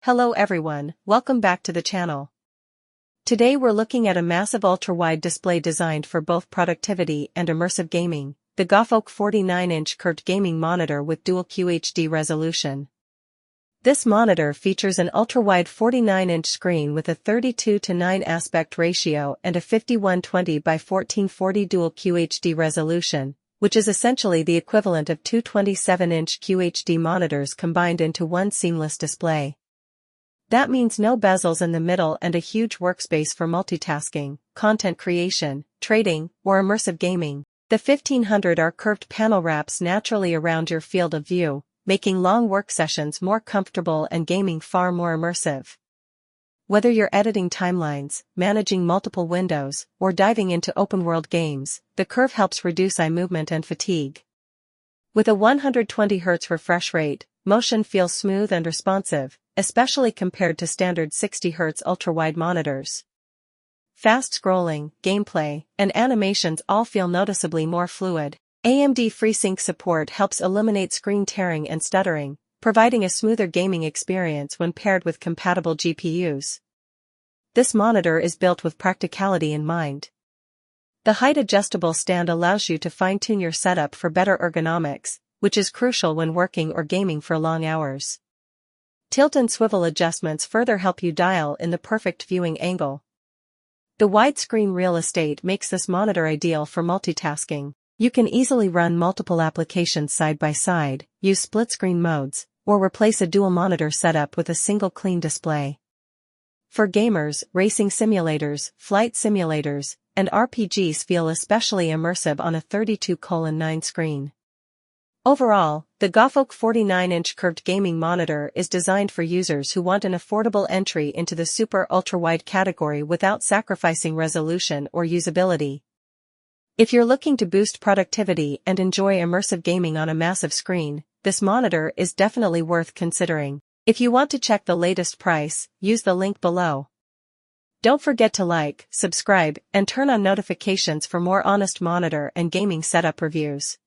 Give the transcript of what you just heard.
Hello everyone, welcome back to the channel. Today we're looking at a massive ultra-wide display designed for both productivity and immersive gaming, the Gawfolk 49-inch curved gaming monitor with Dual QHD resolution. This monitor features an ultra-wide 49-inch screen with a 32:9 aspect ratio and a 5120 by 1440 Dual QHD resolution, which is essentially the equivalent of two 27-inch QHD monitors combined into one seamless display. That means no bezels in the middle and a huge workspace for multitasking, content creation, trading, or immersive gaming. The 1500R curved panel wraps naturally around your field of view, making long work sessions more comfortable and gaming far more immersive. Whether you're editing timelines, managing multiple windows, or diving into open-world games, the curve helps reduce eye movement and fatigue. With a 120Hz refresh rate, motion feels smooth and responsive, especially compared to standard 60Hz ultra-wide monitors. Fast scrolling, gameplay, and animations all feel noticeably more fluid. AMD FreeSync support helps eliminate screen tearing and stuttering, providing a smoother gaming experience when paired with compatible GPUs. This monitor is built with practicality in mind. The height-adjustable stand allows you to fine-tune your setup for better ergonomics, which is crucial when working or gaming for long hours. Tilt and swivel adjustments further help you dial in the perfect viewing angle. The widescreen real estate makes this monitor ideal for multitasking. You can easily run multiple applications side by side, use split-screen modes, or replace a dual monitor setup with a single clean display. For gamers, racing simulators, flight simulators, and RPGs feel especially immersive on a 32:9 screen. Overall, the Gawfolk 49-inch curved gaming monitor is designed for users who want an affordable entry into the super ultra-wide category without sacrificing resolution or usability. If you're looking to boost productivity and enjoy immersive gaming on a massive screen, this monitor is definitely worth considering. If you want to check the latest price, use the link below. Don't forget to like, subscribe, and turn on notifications for more honest monitor and gaming setup reviews.